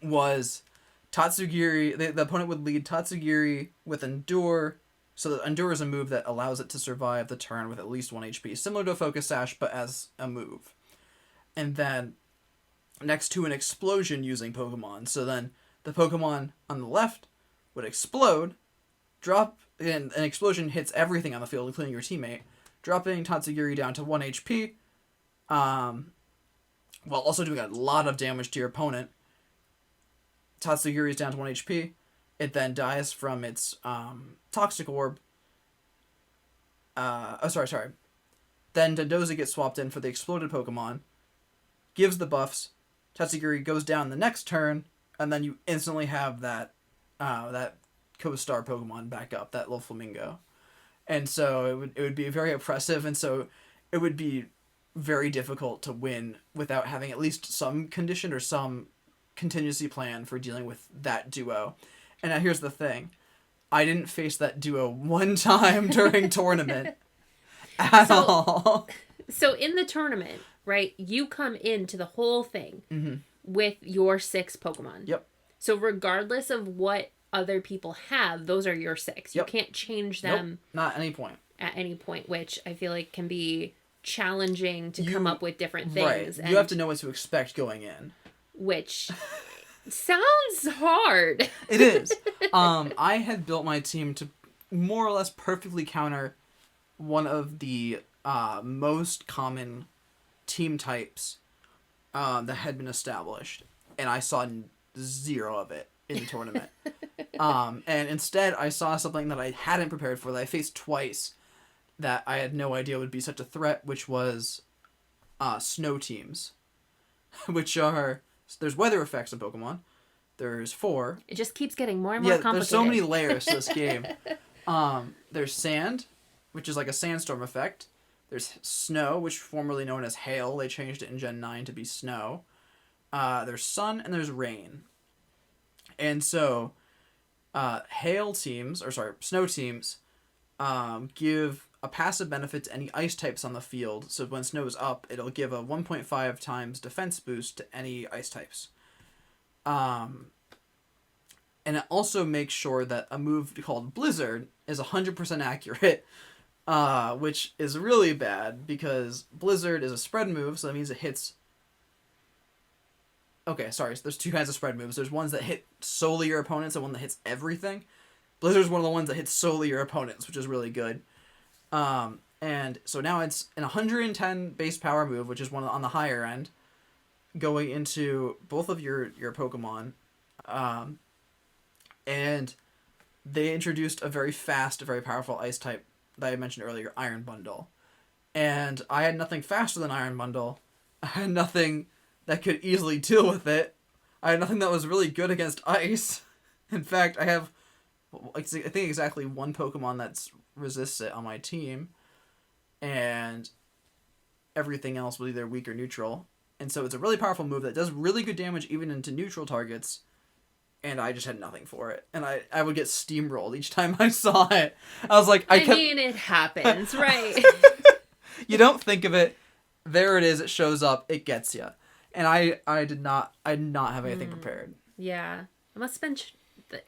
was Tatsugiri. The opponent would lead Tatsugiri with Endure. So the Endure is a move that allows it to survive the turn with at least 1 HP, similar to a Focus Sash, but as a move. And then next to an explosion using Pokemon. So then the Pokemon on the left would explode, and an explosion hits everything on the field, including your teammate, dropping Tatsugiri down to 1 HP, while also doing a lot of damage to your opponent. Tatsugiri is down to 1 HP. It then dies from its Toxic Orb. Sorry. Then Dondozo gets swapped in for the exploded Pokemon, gives the buffs, Tatsugiri goes down the next turn, and then you instantly have that Co-Star Pokemon back up, that little Flamingo. And so it would be very oppressive, and so it would be very difficult to win without having at least some condition or some contingency plan for dealing with that duo. And now here's the thing. I didn't face that duo one time during tournament at all. So in the tournament, right, you come into the whole thing with your 6 Pokemon. Yep. So regardless of what other people have, those are your 6. You can't change them. Nope, not at any point. At any point, which I feel like can be challenging to come up with different things. Right. And you have to know what to expect going in. Which sounds hard. It is. I had built my team to more or less perfectly counter one of the most common team types that had been established, and I saw zero of it in the tournament. And instead, I saw something that I hadn't prepared for, that I faced twice, that I had no idea would be such a threat, which was snow teams, which are... There's weather effects in Pokemon. There's 4. It just keeps getting more and more complicated. There's so many layers to this game. There's sand, which is like a sandstorm effect. There's snow, which formerly known as hail. They changed it in Gen 9 to be snow. There's sun, and there's rain. And so, snow teams give a passive benefit to any ice types on the field. So when snow is up, it'll give a 1.5 times defense boost to any ice types. And it also makes sure that a move called Blizzard is 100% accurate, which is really bad because Blizzard is a spread move, so that means it hits... Okay, sorry, so there's 2 kinds of spread moves. There's ones that hit solely your opponents and one that hits everything. Blizzard's one of the ones that hits solely your opponents, which is really good. And so now it's an 110 base power move, which is one on the higher end, going into both of your Pokemon. And they introduced a very fast, very powerful ice type that I mentioned earlier, Iron Bundle. And I had nothing faster than Iron Bundle. I had nothing that could easily deal with it. I had nothing that was really good against ice. In fact, I have, I think, exactly one Pokemon that's resists it on my team. And everything else was either weak or neutral. And so it's a really powerful move that does really good damage even into neutral targets. And I just had nothing for it. And I would get steamrolled each time I saw it. I was like, I mean, it happens, right? You don't think of it. There it is. It shows up. It gets you. And I did not have anything prepared. Yeah. I must have been...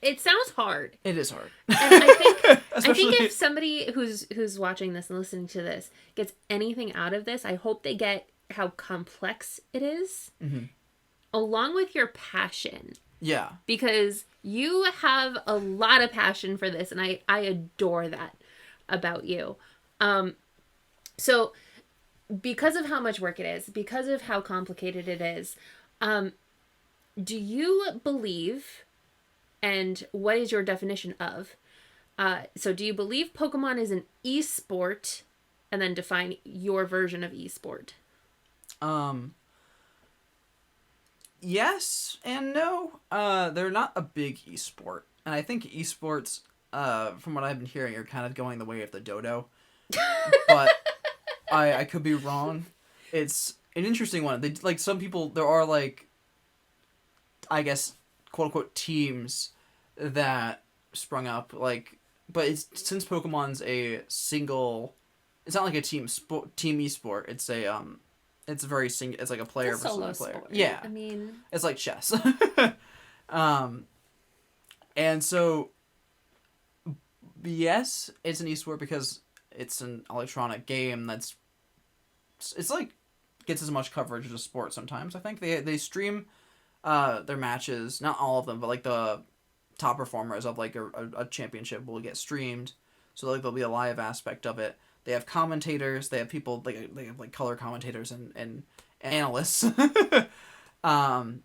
It sounds hard. It is hard. And I think if somebody who's watching this and listening to this gets anything out of this, I hope they get how complex it is, along with your passion. Yeah. Because you have a lot of passion for this, and I adore that about you. So because of how much work it is, because of how complicated it is, do you believe, and what is your definition of, so do you believe Pokemon is an e-sport, and then define your version of e-sport? Yes and no. They're not a big esport. And I think esports, from what I've been hearing, are kind of going the way of the dodo. But I could be wrong. It's an interesting one. They, like, some people, there are, like, I guess, quote-unquote teams that sprung up, like, but it's, since Pokemon's a single, it's not like a team esport, it's a, it's very it's like a player versus a player. Sport. Yeah. I mean... It's like chess. And so, yes, it's an esport because it's an electronic game that's, it's like, gets as much coverage as a sport sometimes. I think they stream their matches, not all of them, but like the top performers of like a championship will get streamed. So like there'll be a live aspect of it. They have commentators. They have people they have like color commentators and analysts. And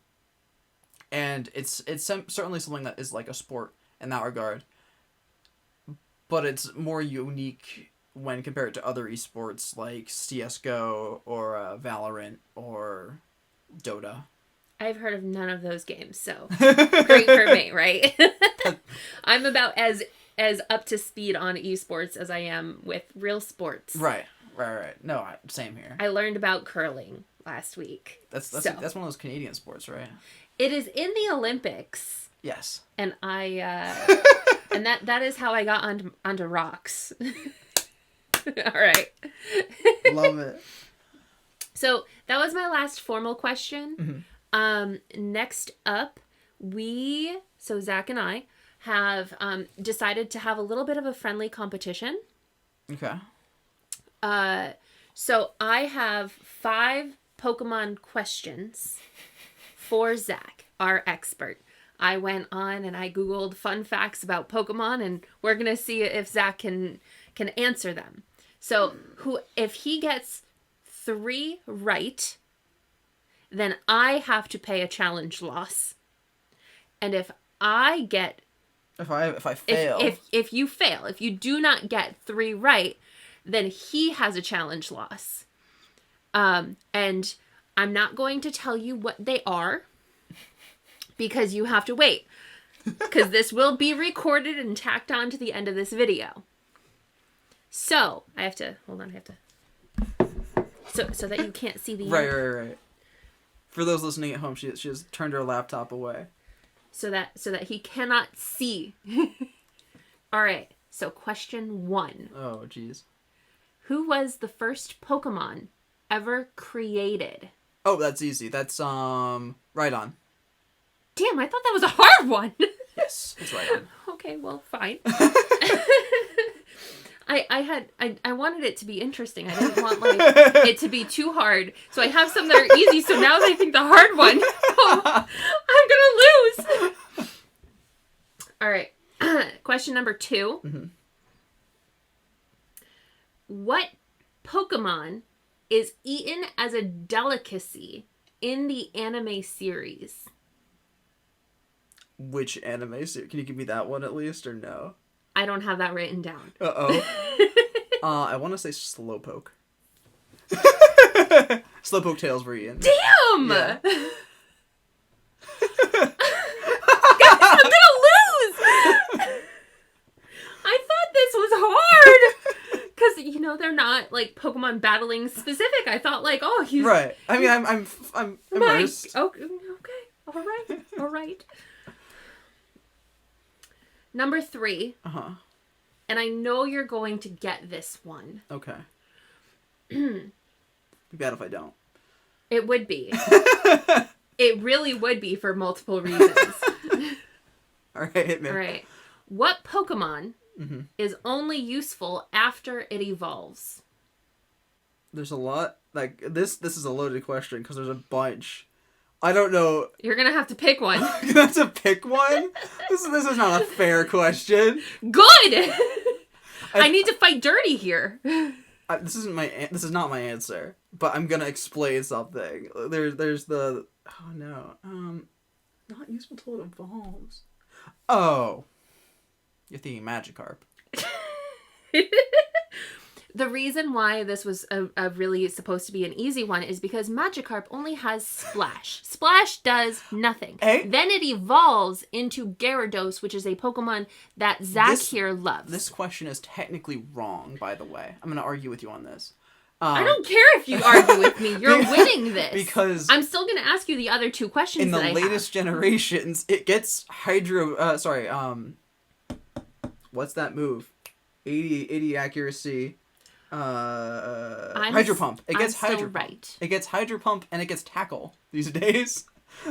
it's certainly something that is like a sport in that regard. But it's more unique when compared to other esports like CS:GO or Valorant or Dota. I've heard of none of those games, so great for me, right? I'm about as up to speed on esports as I am with real sports. Right. No, same here. I learned about curling last week. That's one of those Canadian sports, right? It is in the Olympics. Yes. And and that is how I got onto rocks. All right. Love it. So that was my last formal question. Mm-hmm. Next up, Zach and I have decided to have a little bit of a friendly competition. Okay. So I have 5 Pokemon questions for Zach, our expert. I went on and I Googled fun facts about Pokemon, and we're going to see if Zach can answer them. So if he gets 3 right, then I have to pay a challenge loss. And if I get... If I fail... If you fail, if you do not get 3 right, then he has a challenge loss. And I'm not going to tell you what they are, because you have to wait. Because this will be recorded and tacked on to the end of this video. So, I have to... Hold on, I have to... So that you can't see the... Right. For those listening at home, she has turned her laptop away. So that he cannot see. All right. So question 1. Oh, jeez. Who was the first Pokemon ever created? Oh, that's easy. That's Rhydon. Damn, I thought that was a hard one. Yes, it's Rhydon. Okay, well, fine. I wanted it to be interesting. I didn't want it to be too hard. So I have some that are easy. So now I think the hard one. Oh, I'm gonna lose. All right. Question number 2. Mm-hmm. What Pokemon is eaten as a delicacy in the anime series? which anime series. Can you give me that one at least, or no? I don't have that written down. Uh-oh. I want to say Slowpoke. Slowpoke Tales were Ian. Damn! Yeah. Guys, I'm gonna lose! I thought this was hard! Because, you know, they're not, like, Pokemon battling specific. I thought, like, oh, he's... Right. I mean, I'm immersed. Okay. All right. Number 3. Uh-huh. And I know you're going to get this one. Okay. Be bad if I don't. It would be. It really would be for multiple reasons. All right, hit me. All right. What Pokemon is only useful after it evolves? There's a lot. Like, this is a loaded question because there's a bunch. I don't know. You're going to have to pick one. You have to pick one? This is not a fair question. Good! I need to fight dirty here. This is not my answer, but I'm gonna explain something. There's the oh no not useful till it evolves. Oh, you're thinking Magikarp. The reason why this was a really supposed to be an easy one is because Magikarp only has Splash. Splash does nothing. Hey? Then it evolves into Gyarados, which is a Pokemon that Zach here loves. This question is technically wrong, by the way. I'm gonna argue with you on this. I don't care if you argue with me. You're winning this. Because I'm still going to ask you the other 2 questions in the latest generations, it gets what's that move? 80 accuracy. Hydro Pump. It gets Hydro Pump. Right. It gets Hydro Pump and it gets Tackle these days.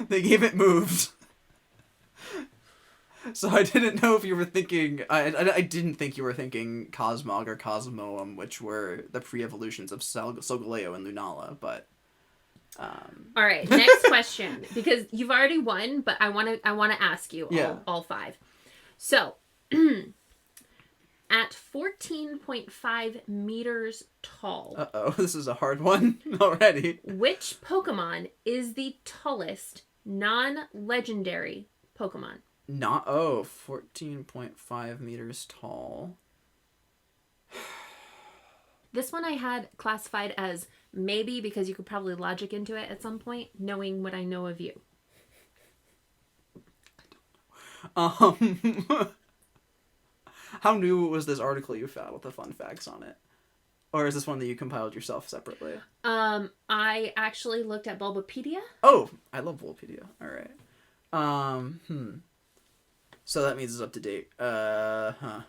They gave it moves. So I didn't know if you were thinking... I didn't think you were thinking Cosmog or Cosmoem, which were the pre-evolutions of Solgaleo and Lunala, but... All right, next question. Because you've already won, but I want to ask you all 5. So... At 14.5 meters tall. Uh-oh, this is a hard one already. Which Pokemon is the tallest non-legendary Pokemon? 14.5 meters tall. This one I had classified as maybe because you could probably logic into it at some point, knowing what I know of you. How new was this article you found with the fun facts on it? Or is this one that you compiled yourself separately? I actually looked at Bulbapedia. Oh, I love Bulbapedia. All right. So that means it's up to date. I'm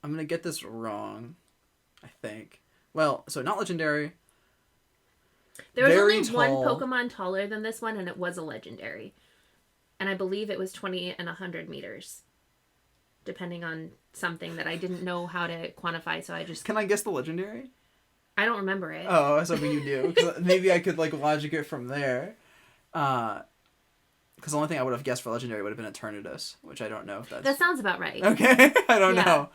gonna get this wrong, I think. Well, so not legendary. There was very only tall. one Pokemon taller than this one, and it was a legendary. And I believe it was 20 and 100 meters. Depending on something that I didn't know how to quantify, so I just... Can I guess the legendary? I don't remember it. Oh, I was hoping you do. 'Cause maybe I could, like, logic it from there. Because the only thing I would have guessed for legendary would have been Eternatus, which I don't know if that's... That sounds about right. Okay, I don't know.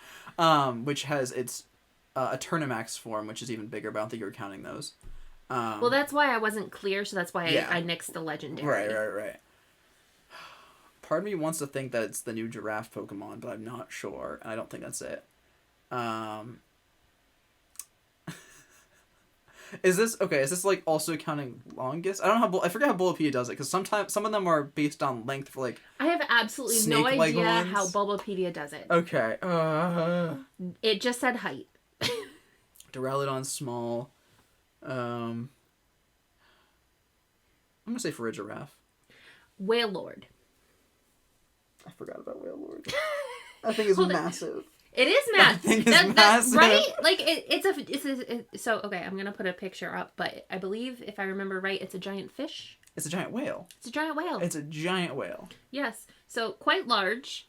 Which has its Eternamax form, which is even bigger, but I don't think you were counting those. Well, that's why I wasn't clear, so that's why I nixed the legendary. Right. Part of me wants to think that it's the new giraffe Pokemon, but I'm not sure, and I don't think that's it. Is this like also counting longest? I don't know how I forget how Bulbapedia does it, because sometimes some of them are based on length for like I have absolutely no idea how Bulbapedia does it. Okay. It just said height. Duraludon small. I'm gonna say for a giraffe. Wailord. I forgot about Wailord. That thing is massive. It is massive. That thing is massive. Right? Like, so, okay, I'm going to put a picture up, but I believe, if I remember right, it's a giant fish. It's a giant whale. It's a giant whale. It's a giant whale. Yes. So, quite large,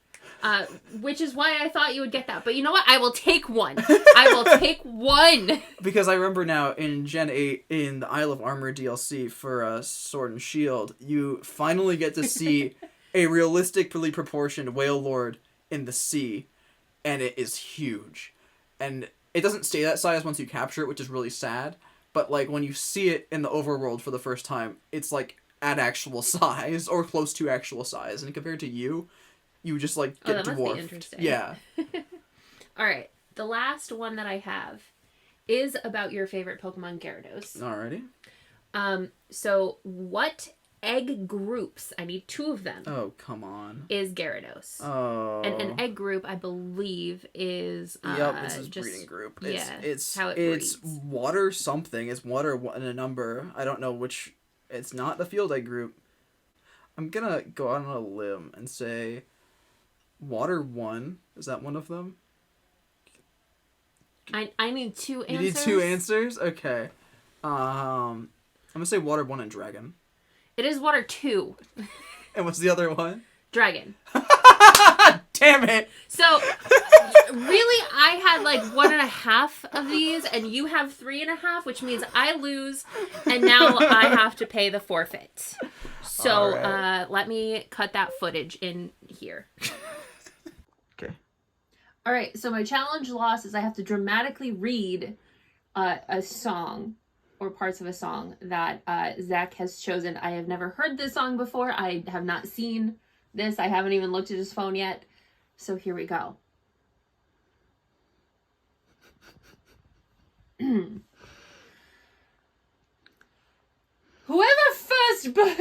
which is why I thought you would get that. But you know what? I will take one. I will take one. Because I remember now, in Gen 8, in the Isle of Armor DLC for Sword and Shield, you finally get to see a realistically proportioned Wailord in the sea. And it is huge. And it doesn't stay that size once you capture it, which is really sad. But, like, when you see it in the overworld for the first time, it's, like, at actual size or close to actual size, and compared to you just like get that must dwarfed. be interesting. Yeah. All right, the last one that I have is about your favorite Pokemon, Gyarados. Alrighty. So what egg groups, I need 2 of them. Oh, come on. Is Gyarados. Oh. And an egg group, I believe, is yep, it's his breeding group. It's how it it's breeds. water something. It's water and a number. I don't know which. It's not the field egg group. I'm gonna go out on a limb and say water 1. Is that one of them? I need 2 answers. You need 2 answers? Okay. I'm gonna say water 1 and dragon. It is water 2. And what's the other one? Dragon. Damn it! So, really, I had like 1.5 of these, and you have 3.5, which means I lose, and now I have to pay the forfeit. So, right. let me cut that footage in here. Okay. All right, so my challenge loss is I have to dramatically read a song or parts of a song that Zach has chosen. I have never heard this song before. I have not seen this. I haven't even looked at his phone yet. So here we go. Whoever first built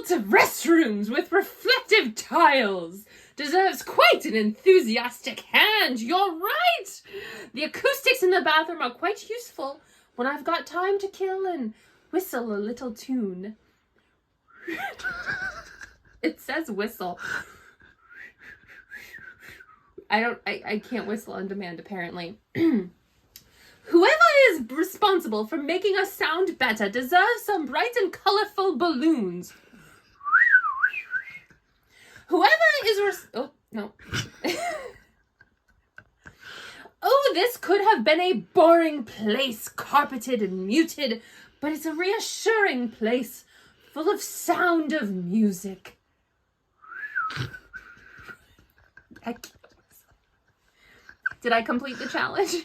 restrooms with reflective tiles deserves quite an enthusiastic hand. You're right. The acoustics in the bathroom are quite useful when I've got time to kill and whistle a little tune. It says whistle. I can't whistle on demand, apparently. Whoever is responsible for making us sound better deserves some bright and colorful balloons. Whoever is oh, no. Oh, this could have been a boring place, carpeted and muted, but it's a reassuring place, full of sound of music. Did I complete the challenge?